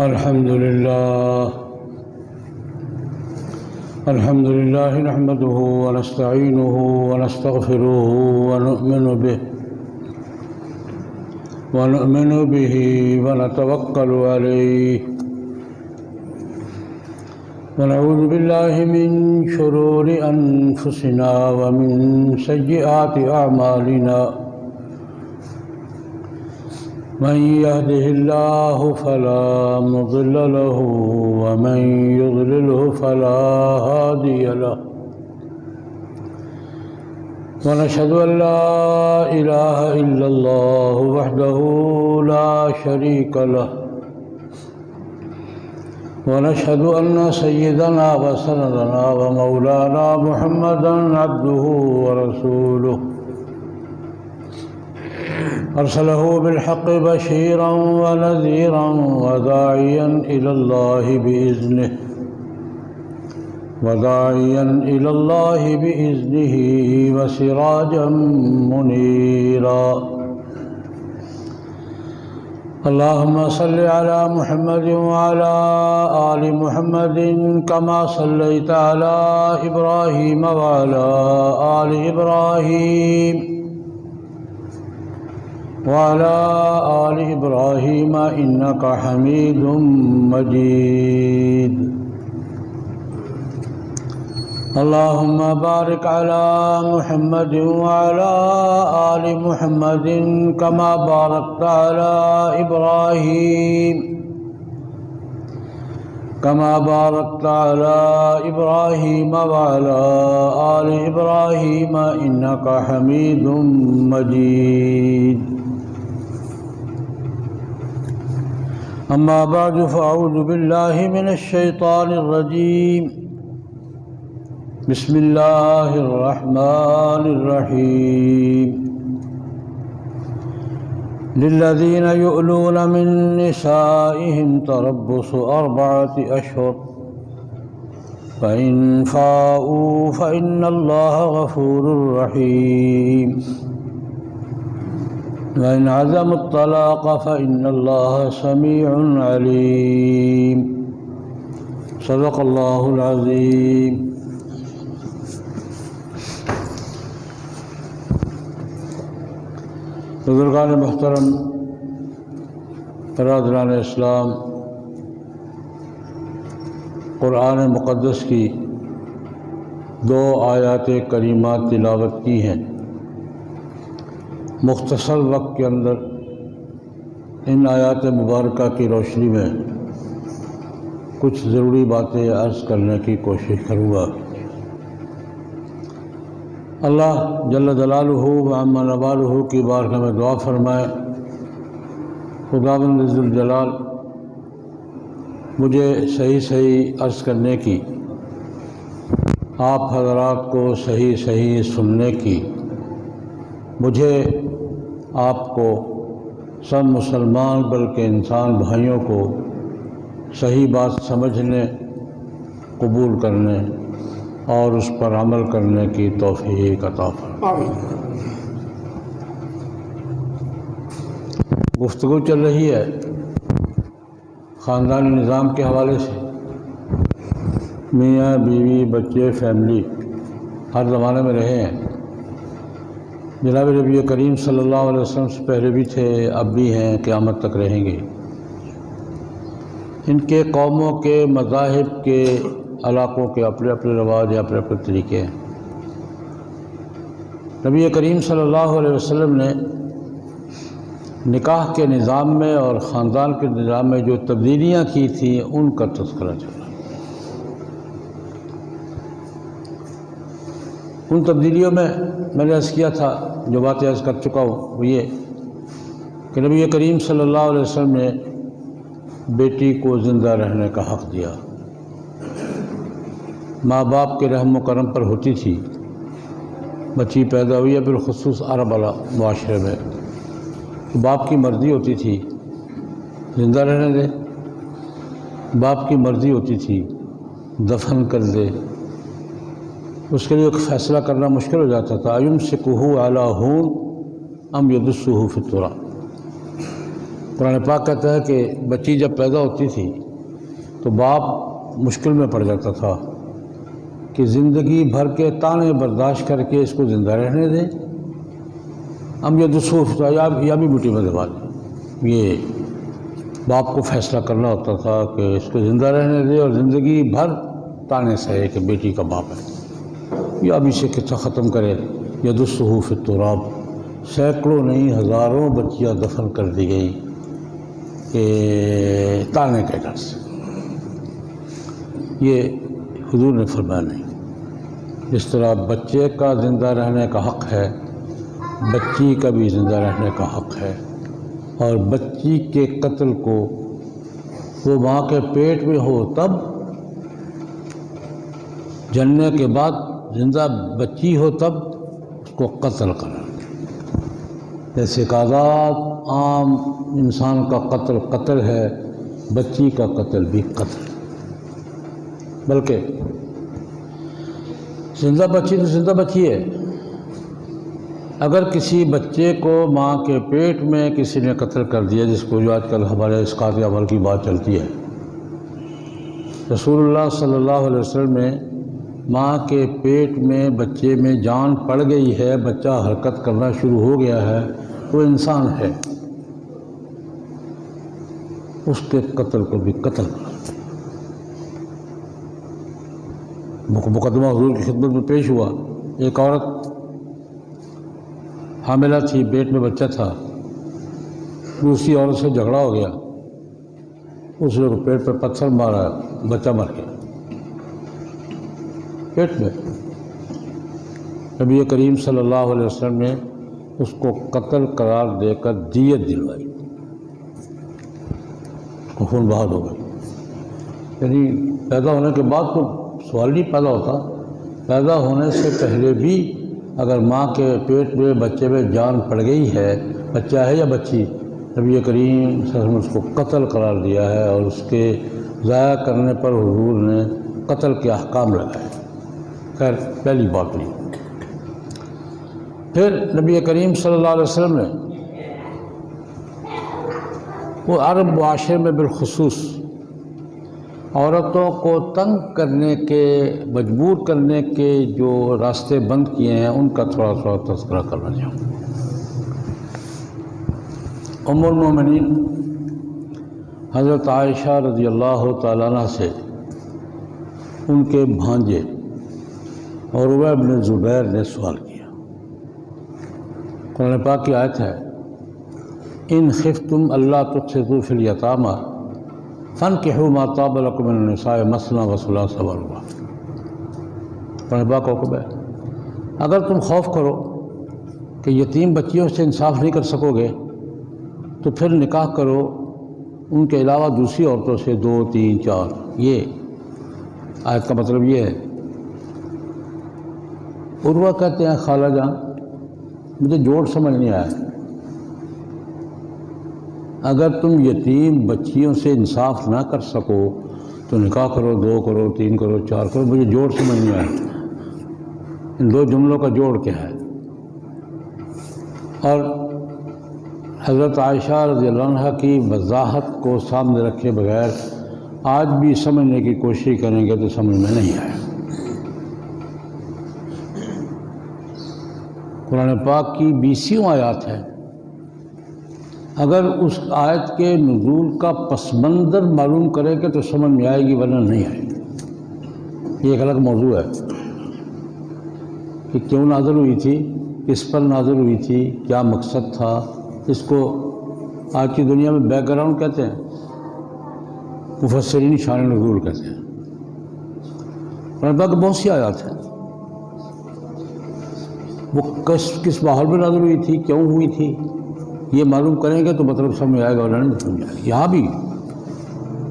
الحمد لله نحمده ونستعينه ونستغفره ونؤمن به ونتوكل عليه ونعوذ بالله من شرور أنفسنا ومن سيئات أعمالنا من يهده الله فلا مضل له ومن يضلله فلا هادي له ونشهد أن لا إله إلا الله وحده لا شريك له ونشهد أن سيدنا وسندنا ومولانا محمدا عبده ورسوله أرسله بالحق بشيرا ونذيرا وداعيا إلى الله بإذنه وسراجا منيرا اللهم صل على محمد وعلى آل محمد كما صليت على إبراهيم وعلى آل إبراهيم إنك حميد مجيد اللهم بارك على محمد وعلى آل محمد كما باركت على إبراهيم وعلى آل إبراهيم إنك حميد مجيد أما بعد فأعوذ بالله من الشيطان الرجيم بسم الله الرحمن الرحيم للذين يؤلون من نسائهم تربص 4 أشهر فإن فاءوا فإن الله غفور رحيم وإن عزموا الطلاق فإن الله سميع عليم صدق الله العظيم بزرگان محترم، برادران اسلام، قرآن مقدس کی 2 آیات کریمات تلاوت کی ہیں۔ مختصر وقت کے اندر ان آیات مبارکہ کی روشنی میں کچھ ضروری باتیں عرض کرنے کی کوشش کروں گا۔ اللہ جل جلالہ و عم نوالہ کی بارگاہ میں دعا فرمائے، خداوند ذوالجلال مجھے صحیح عرض کرنے کی، آپ حضرات کو صحیح سننے کی، مجھے آپ کو سب مسلمان بلکہ انسان بھائیوں کو صحیح بات سمجھنے، قبول کرنے اور اس پر عمل کرنے کی توفیق عطا فرمائے۔ گفتگو چل رہی ہے خاندانی نظام کے حوالے سے۔ میاں بیوی بچے فیملی ہر زمانے میں رہے ہیں۔ جناب نبی کریم صلی اللہ علیہ وسلم سے پہلے بھی تھے، اب بھی ہیں، قیامت تک رہیں گے۔ ان کے قوموں کے، مذاہب کے، علاقوں کے اپنے اپنے رواج یا اپنے اپنے طریقے ہیں۔ نبی کریم صلی اللہ علیہ وسلم نے نکاح کے نظام میں اور خاندان کے نظام میں جو تبدیلیاں کی تھیں ان کا تذکرہ چلا۔ ان تبدیلیوں میں نے عرض کیا تھا، جو باتیں عرض کر چکا ہوں وہ یہ کہ نبی کریم صلی اللہ علیہ وسلم نے بیٹی کو زندہ رہنے کا حق دیا۔ ماں باپ کے رحم و کرم پر ہوتی تھی، بچی پیدا ہوئی ہے، بالخصوص عرب والا معاشرے میں تو باپ کی مرضی ہوتی تھی زندہ رہنے دے، باپ کی مرضی ہوتی تھی دفن کر دے۔ اس کے لیے ایک فیصلہ کرنا مشکل ہو جاتا تھا، یمسکہ علی ہون ام یدسہ فی التراب، قرآن پاک کہتا ہے کہ بچی جب پیدا ہوتی تھی تو باپ مشکل میں پڑ جاتا تھا کہ زندگی بھر کے طعنے برداشت کر کے اس کو زندہ رہنے دیں، اب یہ دسوف تھا یا بھی مٹی میں دبا دیں۔ یہ باپ کو فیصلہ کرنا ہوتا تھا کہ اس کو زندہ رہنے دے اور زندگی بھر طعنے سہے کہ بیٹی کا باپ ہے، یا اب اسے قصہ ختم کرے۔ یدسہ فی التراب، سینکڑوں نہیں ہزاروں بچیاں دفن کر دی گئی کہ طعنے کے ڈر سے۔ یہ حضور نے فرمایا نہیں، جس طرح بچے کا زندہ رہنے کا حق ہے، بچی کا بھی زندہ رہنے کا حق ہے، اور بچی کے قتل کو وہ ماں کے پیٹ میں ہو تب، جننے کے بعد زندہ بچی ہو تب اس کو قتل کرنا۔ جیسے کہ آزاد عام انسان کا قتل قتل ہے، بچی کا قتل بھی قتل، بلکہ زندہ بچی تو زندہ بچی ہے۔ اگر کسی بچے کو ماں کے پیٹ میں کسی نے قتل کر دیا، جس کو جو آج کل ہمارے اسقاط عمل کی بات چلتی ہے، رسول اللہ صلی اللہ علیہ وسلم نے ماں کے پیٹ میں بچے میں جان پڑ گئی ہے، بچہ حرکت کرنا شروع ہو گیا ہے، وہ انسان ہے، اس کے قتل کو بھی قتل کرنا۔ مقدمہ حضور کی خدمت میں پیش ہوا، ایک عورت حاملہ تھی، پیٹ میں بچہ تھا، دوسری عورت سے جھگڑا ہو گیا، اس نے پیٹ پر پتھر مارا، بچہ مر گیا پیٹ میں۔ نبی کریم صلی اللہ علیہ وسلم نے اس کو قتل قرار دے کر دیت دلوائی، اس کو خون بہا ہو گئی۔ یعنی پیدا ہونے کے بعد تو سوال نہیں پیدا ہوتا، پیدا ہونے سے پہلے بھی اگر ماں کے پیٹ میں بچے میں جان پڑ گئی ہے، بچہ ہے یا بچی، نبی کریم صلی اللہ علیہ وسلم نے اس کو قتل قرار دیا ہے، اور اس کے ضائع کرنے پر حضور نے قتل کے احکام لگائے۔ خیر پہلی بات نہیں۔ پھر نبی کریم صلی اللہ علیہ وسلم نے وہ عرب معاشرے میں بالخصوص عورتوں کو تنگ کرنے کے، مجبور کرنے کے جو راستے بند کیے ہیں، ان کا تھوڑا تذکرہ کرنا چاہوں گا۔ ام المومنین حضرت عائشہ رضی اللہ تعالیٰ عنہ سے ان کے بھانجے عروہ بن زبیر نے سوال کیا۔ قرآن پاک کی آیت ہے، ان خفتم اللہ تقسطوا فی الیتامی فانکحوا ما طاب لکم من النساء مثنی وثلاث ورباع۔ قرآن پاک کا حکم ہے، اگر تم خوف کرو کہ یتیم بچیوں سے انصاف نہیں کر سکو گے تو پھر نکاح کرو ان کے علاوہ دوسری عورتوں سے، 2 3 4۔ یہ آیت کا مطلب یہ ہے۔ عروہ کہتے ہیں، خالہ جان مجھے جوڑ سمجھ نہیں آیا، اگر تم یتیم بچیوں سے انصاف نہ کر سکو تو نکاح کرو، 2 کرو، 3 کرو، 4 کرو، مجھے جوڑ سمجھ نہیں آیا، ان 2 جملوں کا جوڑ کیا ہے؟ اور حضرت عائشہ رضی اللہ عنہ کی وضاحت کو سامنے رکھے بغیر آج بھی سمجھنے کی کوشش کریں گے تو سمجھ میں نہیں آئے۔ قرآن پاک کی 20 آیات ہے، اگر اس آیت کے نزول کا پس منظر معلوم کرے گے تو سمجھ میں آئے گی، ورنہ نہیں آئے گی۔ یہ ایک الگ موضوع ہے کہ کیوں نازل ہوئی تھی، کس پر نازل ہوئی تھی، کیا مقصد تھا، اس کو آج کی دنیا میں بیک گراؤنڈ کہتے ہیں، مفسرین شان نزول کہتے ہیں۔ قرآن پاک بہت سی آیات ہیں، وہ کس ماحول میں نازل ہوئی تھی، کیوں ہوئی تھی، یہ معلوم کریں گے تو مطلب سمجھ میں آئے گا، ورنہ نہیں سمجھ آئے گا۔ یہاں بھی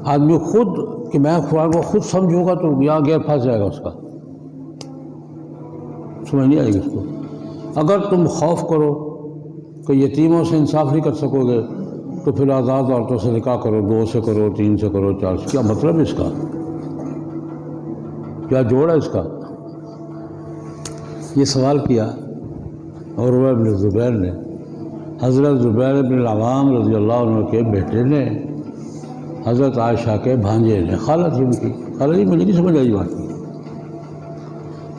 آدمی خود کہ میں قرآن کو خود سمجھوں گا تو یہاں غیر پھنس جائے گا، اس کا سمجھ نہیں آئے گی اس کو۔ اگر تم خوف کرو کہ یتیموں سے انصاف نہیں کر سکو گے تو پھر آزاد عورتوں سے نکاح کرو، 2 سے کرو، 3 سے کرو، 4 سے۔ کیا مطلب ہے اس کا؟ کیا جوڑ ہے اس کا؟ یہ سوال کیا عروہ بن زبیر نے حضرت زبیر بن العوام رضی اللہ عنہ کے بیٹے نے حضرت عائشہ کے بھانجے نے، خالہ تھی ان کی، خالہ جی مجھے نہیں سمجھ آئی بات کی،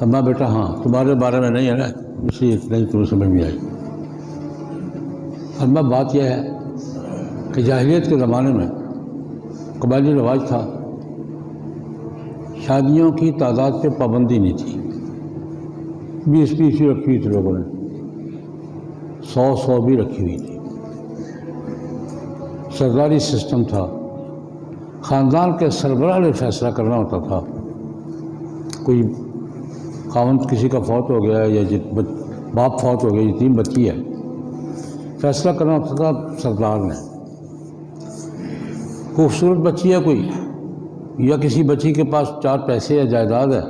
اماں بیٹا ہاں تمہارے بارے میں نہیں ہے نا اس لیے نہیں تمہیں سمجھ میں آئی۔ اماں بات یہ ہے کہ جاہلیت کے زمانے میں قبائلی رواج تھا، شادیوں کی تعداد پہ پابندی نہیں تھی، 20 رکھی ہوئی تھی لوگوں نے، 100 بھی رکھی ہوئی تھی، سرداری سسٹم تھا، خاندان کے سربراہ نے فیصلہ کرنا ہوتا تھا، کوئی خاوند کسی کا فوت ہو گیا یا باپ فوت ہو گیا، یتیم بچی ہے، فیصلہ کرنا ہوتا تھا سردار نے، خوبصورت بچی ہے کوئی یا کسی بچی کے پاس 4 پیسے یا جائیداد ہے،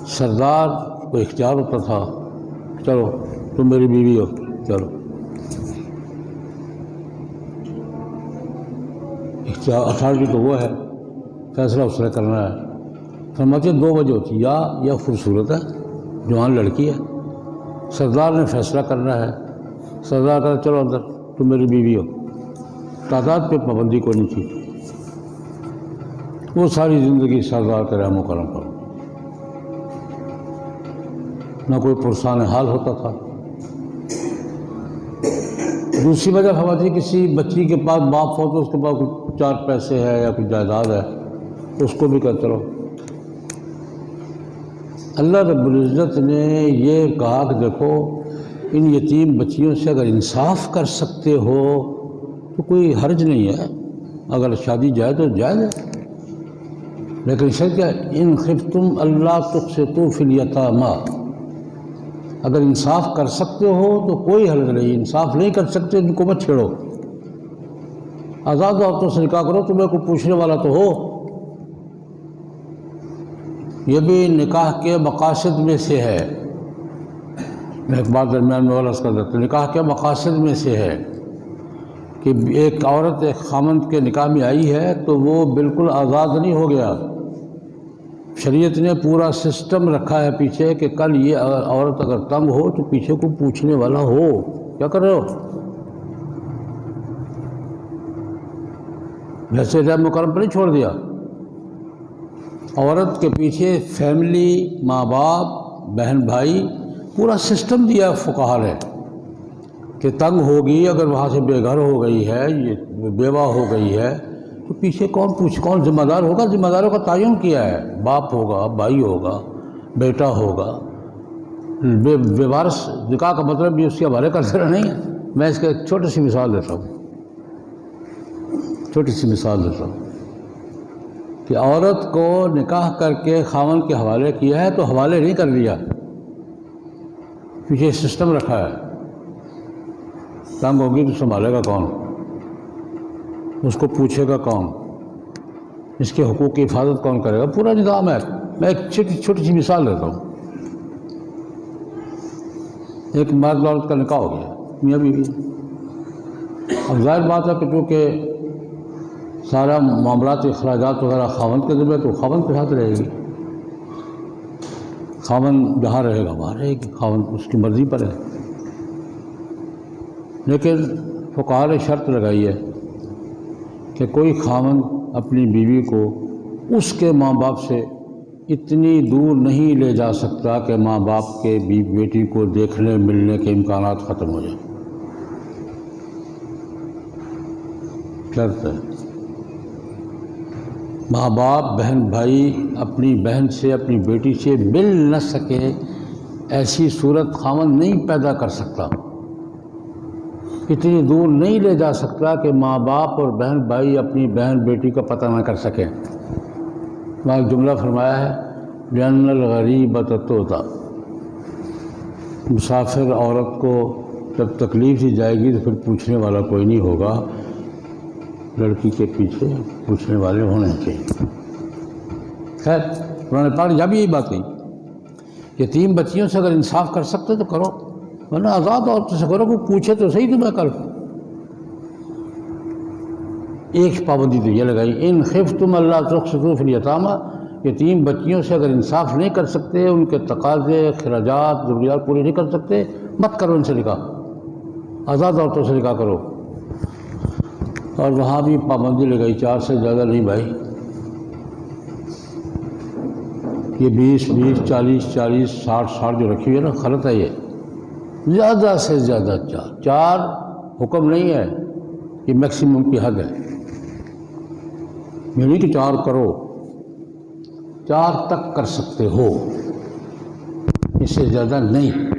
سردار کو اختیار ہوتا تھا، چلو تم میری بیوی ہو، چلو اتھارٹی تو وہ ہے، فیصلہ اس نے کرنا ہے۔ فرماتے 2 وجہ ہوتی، یا خوبصورت ہے، جوان لڑکی ہے، سردار نے فیصلہ کرنا ہے، سردار کہا چلو اندر تم میری بیوی ہو، تعداد پہ پابندی کو نہیں تھی، وہ ساری زندگی سردار کے رحم و کرم پر، نہ کوئی پرسان حال ہوتا تھا۔ دوسری وجہ فرماتی کسی بچی کے پاس باپ ہو تو اس کے پاس کوئی 4 پیسے ہے یا کوئی جائیداد ہے، اس کو بھی کہتے رہو۔ اللہ رب العزت نے یہ کہا کہ دیکھو ان یتیم بچیوں سے اگر انصاف کر سکتے ہو تو کوئی حرج نہیں ہے، اگر شادی جائے تو جائز ہے، لیکن شرط کیا ہے، ان خفتم اللہ تقسطوا فی الیتامی، اگر انصاف کر سکتے ہو تو کوئی حرج نہیں، انصاف نہیں کر سکتے ان کو مت چھیڑو، آزاد عورتوں سے نکاح کرو، تمہیں کوئی پوچھنے والا تو ہو۔ یہ بھی نکاح کے مقاصد میں سے ہے، میں ایک بات درمیان میں عرض کر دیتا ہوں، نکاح کے مقاصد میں سے ہے کہ ایک عورت ایک خامند کے نکاح میں آئی ہے تو وہ بالکل آزاد نہیں ہو گیا، شریعت نے پورا سسٹم رکھا ہے پیچھے کہ کل یہ عورت اگر تنگ ہو تو پیچھے کو پوچھنے والا ہو، کیا کر رہے ہو، ویسے رحم و کرم پر نہیں چھوڑ دیا، عورت کے پیچھے فیملی، ماں باپ، بہن بھائی، پورا سسٹم دیا فقہا نے کہ تنگ ہوگی، اگر وہاں سے بے گھر ہو گئی ہے، یہ بیوہ ہو گئی ہے تو پیچھے کون ذمہ دار ہوگا، ذمہ داروں کا تعین کیا ہے، باپ ہوگا، بھائی ہوگا، بیٹا ہوگا، بے وارث نکاح کا مطلب بھی اس کے حوالے کرتے رہنا نہیں ہے۔ میں اس کا ایک چھوٹی سی مثال دیتا ہوں کہ عورت کو نکاح کر کے خاوند کے حوالے کیا ہے تو حوالے نہیں کر لیا، پیچھے سسٹم رکھا ہے، تنگ ہوگی تو سنبھالے گا کون، اس کو پوچھے گا کون، اس کے حقوق کی حفاظت کون کرے گا، پورا نظام ہے۔ میں ایک چھوٹی سی مثال دیتا ہوں، ایک مرد عورت کا نکاح ہو گیا، میاں بیوی، اب ظاہر بات ہے کہ چونکہ سارا معاملات اخراجات وغیرہ خاوند کے ذمہ تو خاوند کے ہاتھ رہے گی، خاوند جہاں رہے گا وہاں رہے گی، خاوند اس کی مرضی پر ہے، لیکن فقہا نے شرط لگائی ہے کہ کوئی خاوند اپنی بیوی کو اس کے ماں باپ سے اتنی دور نہیں لے جا سکتا کہ ماں باپ کے بیٹی کو دیکھنے ملنے کے امکانات ختم ہو جائیں، شرط ہے۔ ماں باپ، بہن بھائی اپنی بہن سے، اپنی بیٹی سے مل نہ سکے، ایسی صورت خاوند نہیں پیدا کر سکتا، اتنی دور نہیں لے جا سکتا کہ ماں باپ اور بہن بھائی اپنی بہن بیٹی کا پتہ نہ کر سکیں۔ وہاں ایک جملہ فرمایا ہے لِأَنَّ الْغَرِيبَةَ تُؤْتَىٰ، مسافر عورت کو جب تکلیف دی جائے گی تو پھر پوچھنے والا کوئی نہیں ہوگا، لڑکی کے پیچھے پوچھنے والے ہونے چاہیے۔ خیر قرآن پاک نے جب یہی بات کہی، یتیم بچیوں سے اگر انصاف کر سکتے تو کرو، ورنہ آزاد عورتوں سے کرو، کوئی پوچھے تو صحیح تمہیں کر۔ ایک پابندی تو یہ لگائی ان خفتم اللہ تقسطوا فی الیتامی، یتیم بچیوں سے اگر انصاف نہیں کر سکتے، ان کے تقاضے، اخراجات، ضروریات پوری نہیں کر سکتے، مت کرو ان سے نکاح۔ آزاد عورتوں سے نکاح کرو، اور وہاں بھی پابندی لگائی 4 سے زیادہ نہیں بھائی، یہ 20 40 60 جو رکھی ہوئی ہے نا، غلط ہے، یہ زیادہ سے زیادہ 4 حکم نہیں ہے، یہ میکسیمم کی حد ہے، یہ نہیں کہ 4 کرو، 4 تک کر سکتے ہو، اس سے زیادہ نہیں۔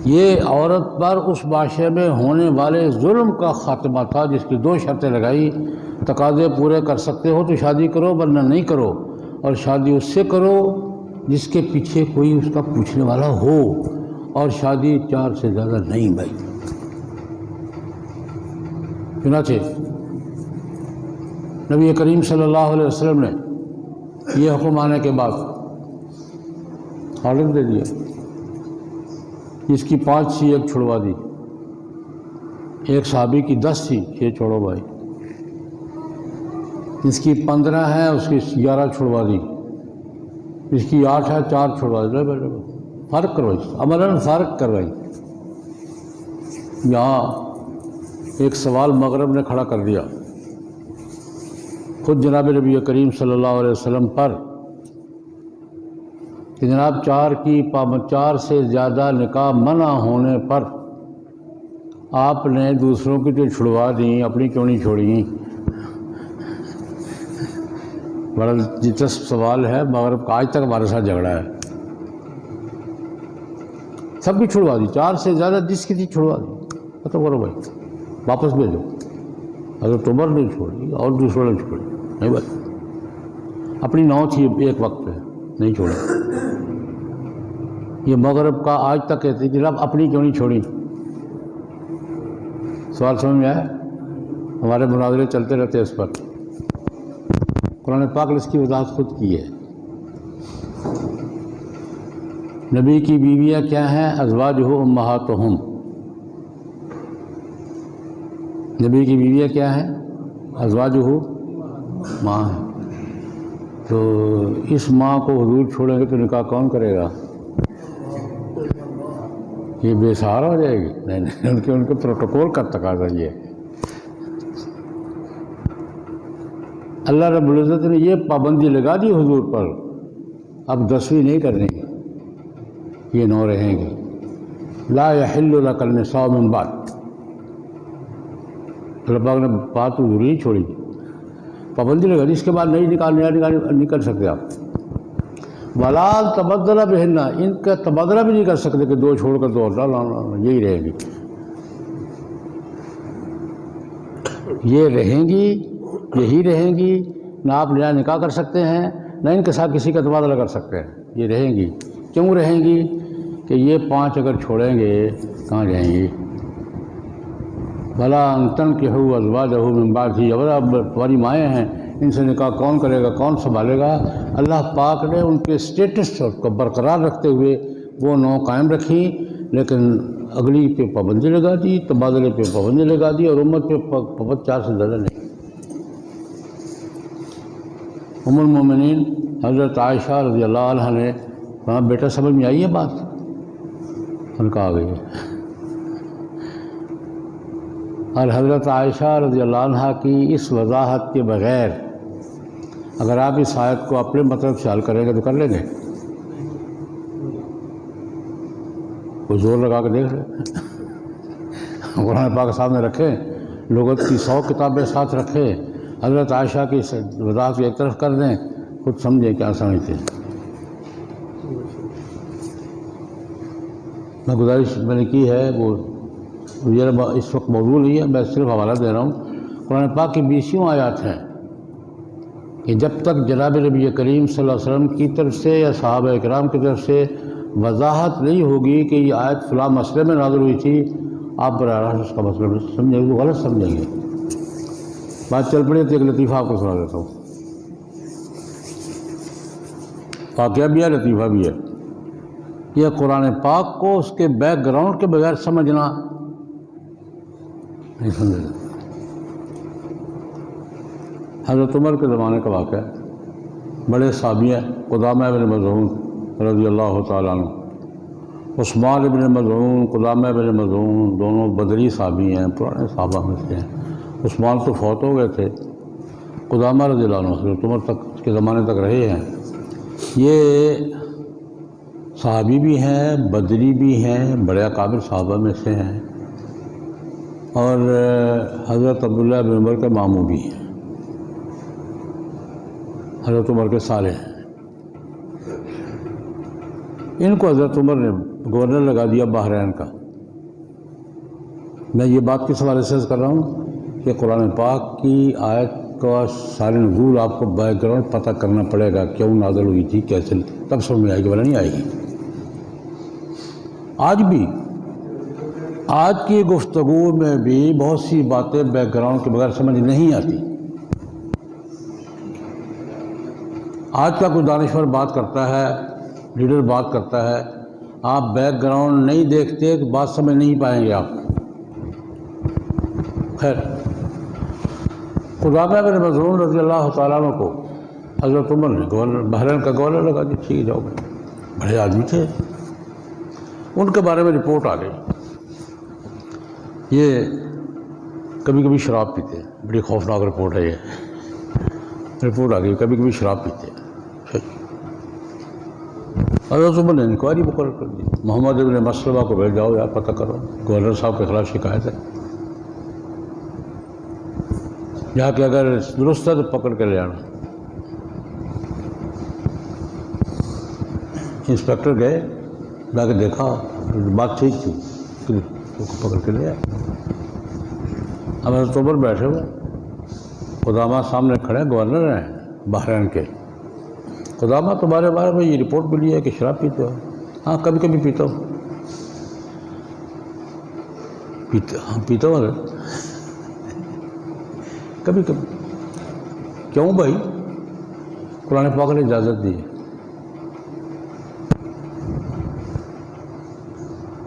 یہ عورت پر اس معاشرے میں ہونے والے ظلم کا خاتمہ تھا، جس کی 2 شرطیں لگائی، تقاضے پورے کر سکتے ہو تو شادی کرو ورنہ نہیں کرو، اور شادی اس سے کرو جس کے پیچھے کوئی اس کا پوچھنے والا ہو، اور شادی 4 سے زیادہ نہیں بھائی۔ چنانچہ نبی کریم صلی اللہ علیہ وسلم نے یہ حکم آنے کے بعد آرڈر دے دیا، جس کی 5 تھی 1 چھڑوا دی، ایک صحابی کی 10 تھی 6 چھوڑو بھائی، جس کی 15 ہے اس کی 11 چھڑوا دی، جس کی 8 ہے 4 چھڑوا دی، فرق کروائی، عملاً فرق کروائی۔ یہاں ایک سوال مغرب نے کھڑا کر دیا خود جناب نبی کریم صلی اللہ علیہ وسلم پر کہ جناب 4 سے زیادہ نکاح منع ہونے پر آپ نے دوسروں کی تو چھڑوا دیں، اپنی کیوں نہیں چھوڑیں؟ بڑا دلچسپ سوال ہے، مغرب کا آج تک ہمارے ساتھ جھگڑا ہے، سب کی چھڑوا دی، 4 سے زیادہ جس کی تھی چھڑوا دی، ختم کرو بھائی، واپس بھیجو۔ حضرت عمر نے چھوڑی اور دوسروں نے چھوڑی نہیں بھائی، اپنی 9 تھی ایک وقت پہ نہیں چھوڑی۔ یہ مغرب کا آج تک کہتے ہیں کہ جناب اپنی کیوں نہیں چھوڑی؟ سوال سمجھ میں آیا؟ ہمارے مناظرے چلتے رہتے اس پر، قرآن پاک نے اس کی وضاحت خود کی ہے۔ نبی کی بیویاں کیا ہیں؟ ازواجہ امہاتہم، نبی کی بیویاں کیا ہیں؟ ازواجہ ماں ہیں۔ تو اس ماں کو حضور چھوڑیں گے تو نکاح کون کرے گا؟ یہ بے سہارا ہو جائے گی؟ نہیں، ان کے پروٹوکول کا تقاضا یہ ہے۔ اللہ رب العزت نے یہ پابندی لگا دی حضور پر، اب 10ویں نہیں کرنے گی، یہ 9 رہیں گی۔ لا یحل لک النساء من بعد، اللہ پاک نے بات حضور نہیں چھوڑی، پابندی لگا دی، اس کے بعد نہیں کر سکتے آپ۔ ولا تبدل بہن، ان کا تبادلہ بھی نہیں کر سکتے کہ 2 چھوڑ کر 2 اور، یہی رہے گی، یہ رہیں گی، یہی رہیں گی، نہ آپ نیا نکاح کر سکتے ہیں، نہ ان کے ساتھ کسی کا تبادلہ کر سکتے ہیں، یہ رہیں گی۔ کیوں رہیں گی؟ کہ یہ 5 اگر چھوڑیں گے کہاں جائیں گی؟ بھلا ان تنکحوا ازواجہ من بعدہ، اگر اب تمہاری مائیں ہیں، ان سے نکاح کون کرے گا، کون سنبھالے گا؟ اللہ پاک نے ان کے اسٹیٹس کو برقرار رکھتے ہوئے وہ 9 قائم رکھی، لیکن اگلی پہ پابندی لگا دی، تبادلے پہ پابندی لگا دی، اور امت پہ پابندی 4 سے زیادہ نہیں۔ ام المومنین حضرت عائشہ رضی اللہ عنہ نے کہا بیٹا سمجھ میں آئی ہے بات؟ ان کا آ گئی ہے۔ اور حضرت عائشہ رضی اللہ عنہ کی اس وضاحت کے بغیر اگر آپ اس آیت کو اپنے مطلب سے حل کریں گے تو کر لیں گے؟ کوئی زور لگا کے دیکھ لیں، قرآن پاک سامنے رکھیں، لغت کی 100 کتابیں ساتھ رکھیں، حضرت عائشہ کی وضاحت کو ایک طرف کر دیں، خود سمجھیں کیا سمجھتے ہیں۔ میں گزارش میں نے کی ہے، وہ اس وقت موضوع نہیں ہے، میں صرف حوالہ دے رہا ہوں، قرآن پاک کی 20 آیات ہیں کہ جب تک جناب نبی کریم صلی اللہ علیہ وسلم کی طرف سے یا صحابہ اکرام کی طرف سے وضاحت نہیں ہوگی کہ یہ آیت فلاں مسئلے میں نازل ہوئی تھی، آپ براہ راست اس کا مسئلہ سمجھیں گے، وہ غلط سمجھیں گے۔ بات چل پڑی تو ایک لطیفہ آپ کو سنا دیتا ہوں، واقعہ بھی ہے لطیفہ بھی ہے۔ یہ قرآن پاک کو اس کے بیک گراؤنڈ کے بغیر سمجھنا نہیں سمجھنا۔ حضرت عمر کے زمانے کا واقعہ ہے، بڑے صحابی ہیں، قدامہ ابن مظعون رضی اللہ تعالیٰ عنہ، عثمان ابن مظعون، قدامہ ابن مظعون دونوں بدری صحابی ہیں، پرانے صحابہ میں سے ہیں۔ عثمان تو فوت ہو گئے تھے، قدامہ رضی اللہ عنہ حضرت عمر تک کے زمانے تک رہے ہیں۔ یہ صحابی بھی ہیں، بدری بھی ہیں، بڑے اکابر صحابہ میں سے ہیں، اور حضرت عبداللہ بن عمر کے ماموں بھی ہیں، حضرت عمر کے سالے ہیں۔ ان کو حضرت عمر نے گورنر لگا دیا بحرین کا۔ میں یہ بات کس حوالے سے کر رہا ہوں کہ قرآن پاک کی آیت کا سارے نزول آپ کو بیک گراؤنڈ پتہ کرنا پڑے گا، کیوں نازل ہوئی تھی، کیسے، تب سمجھ میں آئے گی، ولا نہیں آئے گی۔ آج بھی آج کی گفتگو میں بھی بہت سی باتیں بیک گراؤنڈ کے بغیر سمجھ نہیں آتی۔ آج کا کوئی دانشور بات کرتا ہے، لیڈر بات کرتا ہے، آپ بیک گراؤنڈ نہیں دیکھتے تو بات سمجھ نہیں پائیں گے آپ۔ خیر، قدامہ بن مظعون رضی اللہ تعالیٰ عنہ کو حضرت عمر نے گورنر بحرین کا گورنر لگا دی۔ ٹھیک جاؤ، بڑے آدمی تھے، ان کے بارے میں رپورٹ آ گئی، یہ کبھی کبھی شراب پیتے ہیں، بڑی خوفناک رپورٹ ہے، یہ رپورٹ آ گئی کبھی کبھی شراب پیتے ہیں۔ حضرت عمر نے انکوائری مقرر کر دی، محمد ابن مسلمہ کو بھیج جاؤ، یار پتہ کرو، گورنر صاحب کے خلاف شکایت ہے، جا کے اگر درست ہے تو پکڑ کے لے آنا۔ انسپیکٹر گئے، جا کے دیکھا بات ٹھیک تھی، اس کو پکڑ کے لے آئے۔ اب حضرت عمر بیٹھے ہوئے، قدامہ سامنے کھڑے، گورنر ہیں بحرین کے۔ قدامہ تمہارے بارے میں یہ رپورٹ ملی ہے کہ شراب پیتے ہو؟ ہاں کبھی کبھی پیتا ہوں۔ پیتا ہوں حضرت، کبھی کبھی۔ کیوں بھائی؟ قرآن پاک نے اجازت دی ہے۔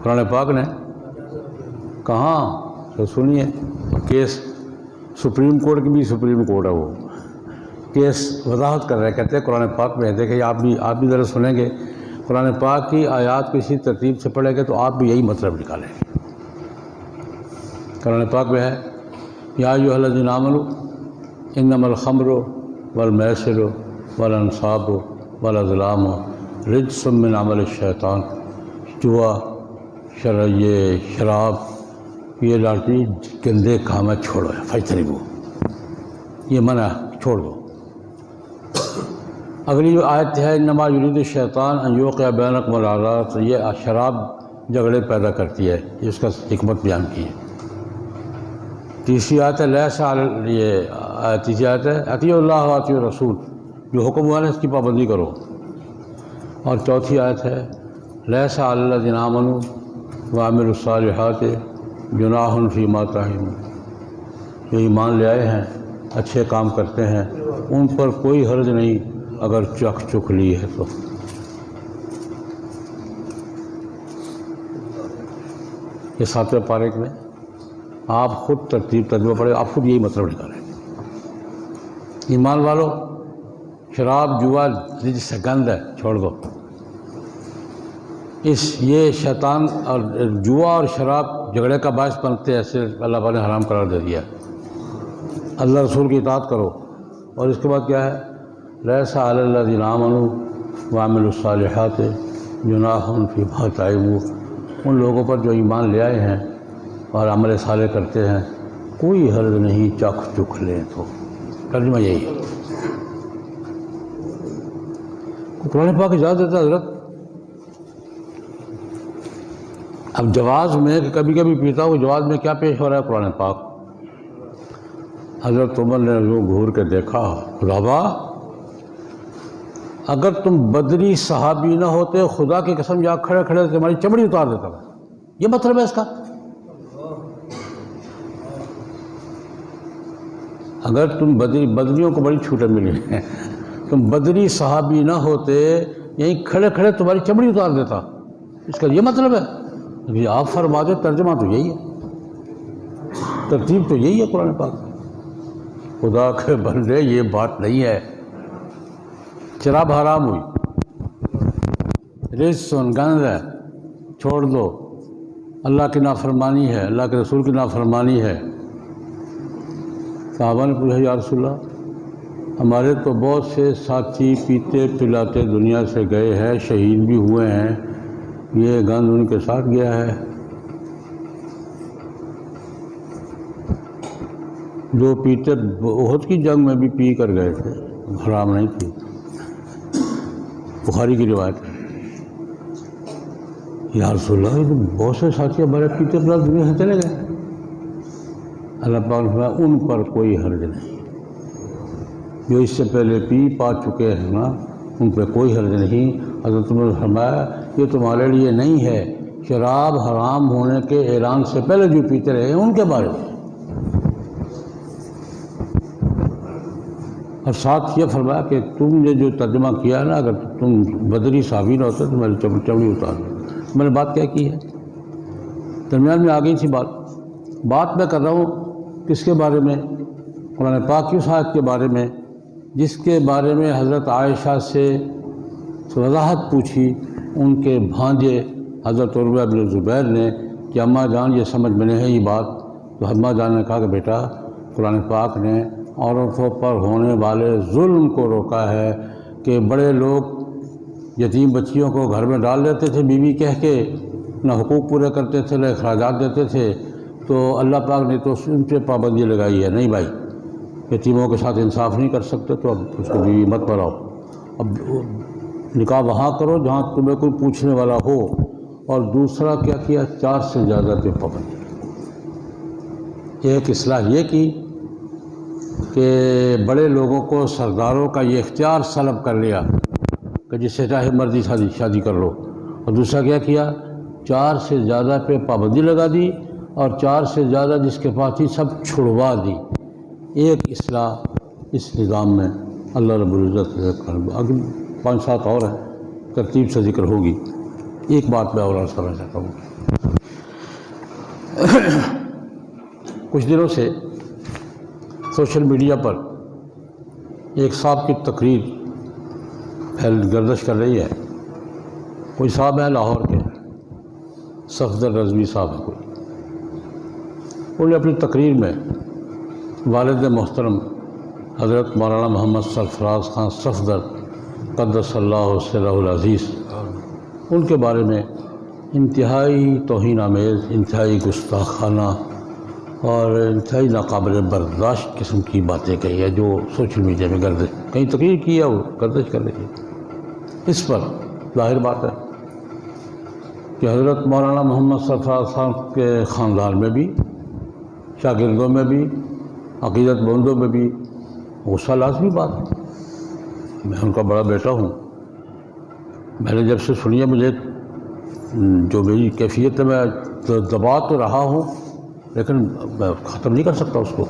قرآن پاک نے کہاں؟ تو سنیے، کیس سپریم کورٹ کی بھی سپریم کورٹ ہے، وہ کیس وضاحت کر رہے ہیں، کہتے ہیں قرآن پاک میں دیکھیں، آپ بھی ذرا سنیں گے، قرآن پاک کی آیات کو اسی ترتیب سے پڑھیں گے تو آپ بھی یہی مطلب نکالیں گے۔ قرآن پاک میں ہے، یا ایھا الذین آمنوا انما الخمر والمیسر والانصاب والازلام رجس من عمل الشیطان، جوا، یہ شراب، یہ لاٹری گندے کام ہے، چھوڑو، فاجتنبوہ، یہ منع، چھوڑ دو۔ اگلی جو آیت ہے، انما یرید الشیطان ان یوقع بینکم العداوۃ، یہ شراب جھگڑے پیدا کرتی ہے، یہ اس کا حکمت بیان کی ہے۔ تیسری آیت ہے، تیسری آیت ہے، اطیعوا اللہ واطیعوا الرسول، جو حکم ہوا ہے اس کی پابندی کرو۔ اور چوتھی آیت ہے، لیس علی الذین آمنوا وعملوا الصالحات جناح فیما طعموا، جو ایمان لے آئے ہیں، اچھے کام کرتے ہیں، ان پر کوئی حرج نہیں اگر چکھ لی ہے تو۔ یہ 7ویں پارے میں آپ خود ترتیب ترجمہ پڑھے، آپ خود یہی مطلب نکالیں۔ ایمان والو، شراب جوا رجس ہے، گند ہے، چھوڑ دو۔ یہ شیطان اور جوا اور شراب جھگڑے کا باعث بنتے ہیں، ایسے اللہ تعالیٰ نے حرام قرار دے دیا۔ اللہ رسول کی اطاعت کرو۔ اور اس کے بعد کیا ہے، لیس علی الذین آمنوا وعملوا الصالحات جناح فیما طعموا، ان لوگوں پر جو ایمان لے آئے ہیں اور عمل صالح کرتے ہیں، کوئی حرج نہیں چکھ لیں تو۔ ترجمہ یہی ہے۔ قرآن پاک اجازت دیتا ہے حضرت۔ اب جواز میں کہ کبھی کبھی پیتا ہوں، جواز میں کیا پیش ہو رہا ہے قرآن پاک؟ حضرت عمر نے جو گھور کے دیکھا، خدابا اگر تم بدری صحابی نہ ہوتے، خدا کی قسم جا کھڑے کھڑے تمہاری چمڑی اتار دیتا تھا۔ یہ مطلب ہے اس کا، اگر تم بدریوں کو بڑی چھوٹیں ملی ہیں، تم بدری صحابی نہ ہوتے، یہیں کھڑے کھڑے تمہاری چمڑی اتار دیتا، اس کا یہ مطلب ہے؟ آپ فرما دے، ترجمہ تو یہی ہے، ترتیب تو یہی ہے قرآن پاک۔ خدا کے بندے، یہ بات نہیں ہے۔ شراب حرام ہوئی، رجس گند ہے، چھوڑ دو، اللہ کی نافرمانی ہے، اللہ کے رسول کی نافرمانی ہے۔ صحابہ نے پوچھا یا رسول اللہ ہمارے تو بہت سے ساتھی پیتے پلاتے دنیا سے گئے ہیں، شہید بھی ہوئے ہیں، یہ گند ان کے ساتھ گیا ہے۔ جو پیتے احد کی جنگ میں بھی پی کر گئے تھے، حرام نہیں تھی، بخاری کی روایت ہے۔ یا رسول اللہ یہ تو بہت سے ساتھی ہمارے پیتے پلاتے دنیا سے چلے گئے۔ اللہ پاک نے فرمایا ان پر کوئی حرج نہیں، جو اس سے پہلے پی پا چکے ہیں نا ان پہ کوئی حرج نہیں۔ حضرت عمر نے فرمایا یہ تمہارے لیے نہیں ہے، شراب حرام ہونے کے اعلان سے پہلے جو پیتے رہے ہیں ان کے بارے میں۔ اور ساتھ یہ فرمایا کہ تم نے جو ترجمہ کیا نا، اگر تم بدری صحابی نہ ہوتے تو میری چمڑی اتار دو۔ میں نے بات کیا کی ہے، درمیان میں آ گئی تھی بات میں کر رہا ہوں کس کے بارے میں؟ قرآن پاک کی اس آیت کے بارے میں جس کے بارے میں حضرت عائشہ سے وضاحت پوچھی ان کے بھانجے حضرت عروہ بن زبیر نے کہ اماں جان یہ سمجھ میں نہیں ہے یہ بات، تو اماں جان نے کہا کہ بیٹا قرآن پاک نے عورتوں پر ہونے والے ظلم کو روکا ہے کہ بڑے لوگ یتیم بچیوں کو گھر میں ڈال دیتے تھے بیوی کہہ کے، نہ حقوق پورے کرتے تھے نہ اخراجات دیتے تھے، تو اللہ پاک نے تو ان پہ پابندی لگائی ہے، نہیں بھائی یتیموں کے ساتھ انصاف نہیں کر سکتے تو اب اس کو بیوی مت بناؤ، اب نکاح وہاں کرو جہاں تمہیں کوئی پوچھنے والا ہو۔ اور دوسرا کیا کیا؟ 4 سے زیادہ پہ پابندی۔ ایک اصلاح یہ کی کہ بڑے لوگوں کو سرداروں کا یہ اختیار سلب کر لیا کہ جس سے چاہے مرضی شادی کر لو، اور دوسرا کیا کیا؟ 4 سے زیادہ پہ پابندی لگا دی، اور 4 سے زیادہ جس کے پاس تھی سب چھڑوا دی۔ ایک اصلاح اس نظام میں اللہ رب العزت سے آگے 5-7 اور ہیں، ترتیب سے ذکر ہوگی۔ ایک بات میں اور عرض کرنا چاہتا ہوں، کچھ دنوں سے سوشل میڈیا پر ایک صاحب کی تقریر گردش کر رہی ہے۔ کوئی صاحب ہے لاہور کے، صفدر رضوی صاحب ہے کوئی، انہوں نے اپنی تقریر میں والد محترم حضرت مولانا محمد سرفراز خان صفدر قدس اللہ سرہ العزیز ان کے بارے میں انتہائی توہین آمیز، انتہائی گستاخانہ اور انتہائی ناقابل برداشت قسم کی باتیں کہی ہے جو سوشل میڈیا میں گردش، کہیں تقریر کی ہے وہ گردش کر رہی ہے۔ اس پر ظاہر بات ہے کہ حضرت مولانا محمد سرفراز خان کے خاندان میں بھی، شاگردوں میں بھی، عقیدت مندوں میں بھی غصہ لازمی بات ہے۔ میں ان کا بڑا بیٹا ہوں، میں نے جب سے سنی ہے مجھے جو میری کیفیت ہے میں دبا تو رہا ہوں لیکن میں ختم نہیں کر سکتا اس کو،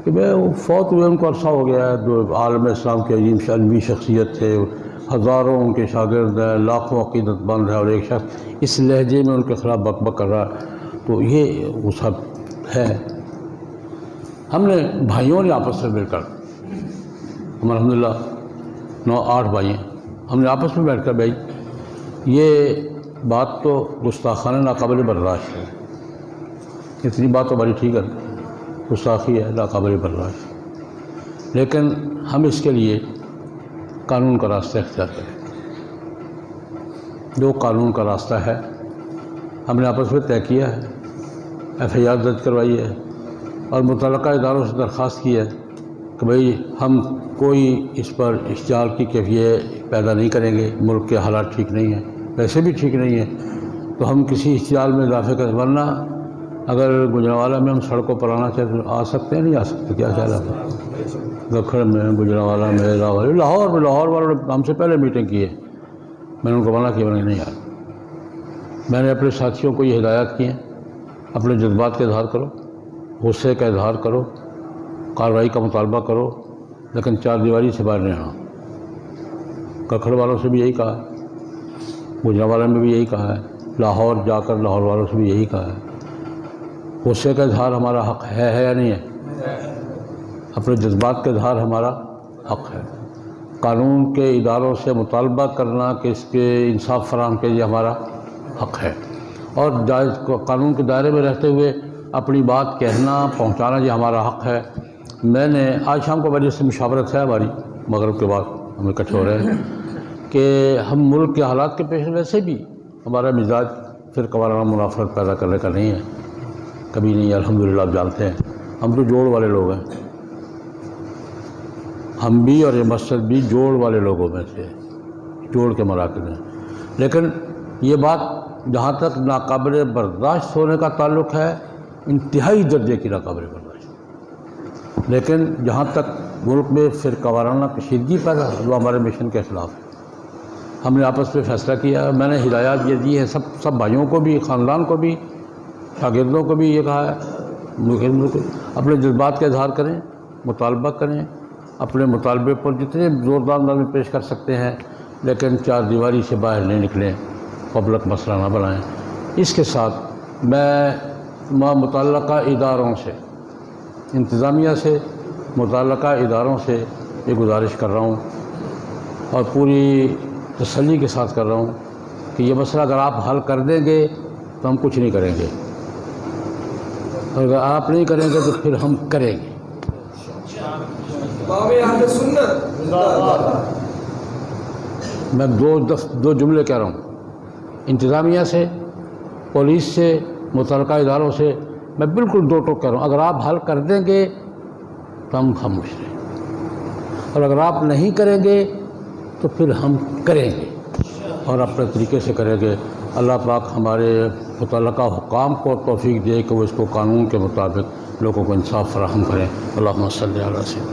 کہ میں فوت ہوئے ان کو عرصہ ہو گیا ہے، جو عالم اسلام کے عظیم شأن شخصیت تھے، ہزاروں ان کے شاگرد ہیں، لاکھوں عقیدت مند ہیں، اور ایک شخص اس لہجے میں ان کے خلاف بک بک کر رہا ہے، تو یہ غصہ ہے۔ ہم نے بھائیوں نے آپس میں مل کر، ہم الحمدللہ 9-8 بھائی ہیں، ہم نے آپس میں بیٹھ کر بھائی یہ بات تو گستاخانہ ناقابل برداشت ہے، اتنی بات تو بڑی ٹھیک ہے، گستاخی ہے، ناقابل برداشت، لیکن ہم اس کے لیے قانون کا راستہ اختیار کریں۔ جو قانون کا راستہ ہے ہم نے آپس میں طے کیا ہے، FIR درج کروائی ہے اور متعلقہ اداروں سے درخواست کی ہے کہ بھئی ہم کوئی اس پر اشتعال کی کیفیت پیدا نہیں کریں گے، ملک کے حالات ٹھیک نہیں ہیں، ویسے بھی ٹھیک نہیں ہیں، تو ہم کسی اشتعال میں اضافے کا، ورنہ اگر گجرانوالہ میں ہم سڑکوں پر آنا چاہتے ہیں آ سکتے ہیں، نہیں آ سکتے، کیا خیال ہے؟ دکھڑ میں، گجرانوالہ میں، لاہور والوں نے ہم سے پہلے میٹنگ کی ہے، میں نے ان کو منع کیا، نہیں یار، میں نے اپنے ساتھیوں کو یہ ہدایات کی ہیں، اپنے جذبات کا اظہار کرو، غصے کا اظہار کرو، کارروائی کا مطالبہ کرو، لیکن 4 دیواری سے باہر نہیں آنا۔ ککھڑ والوں سے بھی یہی کہا ہے، گجرانوالہ میں بھی یہی کہا ہے، لاہور جا کر لاہور والوں سے بھی یہی کہا ہے۔ غصے کا اظہار ہمارا حق ہے یا نہیں ہے؟ اپنے جذبات کا اظہار ہمارا حق ہے۔ قانون کے اداروں سے مطالبہ کرنا کہ اس کے انصاف فراہم کے لیے ہمارا حق ہے، اور جائز قانون کے دائرے میں رہتے ہوئے اپنی بات کہنا پہنچانا یہ ہمارا حق ہے۔ میں نے آج شام کو وجہ سے مشاورت ہے ہماری، مغرب کے بعد ہم اکٹھے ہو رہے ہیں کہ ہم ملک کے حالات کے پیش ویسے بھی ہمارا مزاج فرقہ وارانہ منافرت پیدا کرنے کا نہیں ہے، کبھی نہیں ہے، الحمدللہ آپ جانتے ہیں ہم تو جوڑ والے لوگ ہیں، ہم بھی اور یہ مسجد بھی جوڑ والے لوگوں میں سے، جوڑ کے مراکز ہیں۔ لیکن یہ بات جہاں تک ناقابل برداشت ہونے کا تعلق ہے، انتہائی درجے کی ناقابل برداشت، لیکن جہاں تک ملک میں فرقہ وارانہ کشیدگی پیدا وہ ہمارے مشن کے خلاف ہے۔ ہم نے آپس میں فیصلہ کیا، میں نے ہدایات یہ دی ہے سب بھائیوں کو بھی، خاندان کو بھی، شاگردوں کو بھی یہ کہا ہے اپنے جذبات کا اظہار کریں، مطالبہ کریں، اپنے مطالبے پر جتنے زوردار نظم پیش کر سکتے ہیں، لیکن چار دیواری سے باہر نہیں نکلیں، پبلک مسئلہ نہ بنائیں۔ اس کے ساتھ میں متعلقہ اداروں سے، انتظامیہ سے، متعلقہ اداروں سے یہ گزارش کر رہا ہوں اور پوری تسلی کے ساتھ کر رہا ہوں کہ یہ مسئلہ اگر آپ حل کر دیں گے تو ہم کچھ نہیں کریں گے، اور اگر آپ نہیں کریں گے تو پھر ہم کریں گے۔ میں دو جملے کہہ رہا ہوں، انتظامیہ سے، پولیس سے، متعلقہ اداروں سے میں بالکل دو ٹوک کہہ رہا ہوں، اگر آپ حل کر دیں گے تو ہم خاموش رہیں، اور اگر آپ نہیں کریں گے تو پھر ہم کریں گے اور اپنے طریقے سے کریں گے۔ اللہ پاک ہمارے متعلقہ حکام کو توفیق دے کہ وہ اس کو قانون کے مطابق لوگوں کو انصاف فراہم کریں۔ اللہم صلی علی سیدنا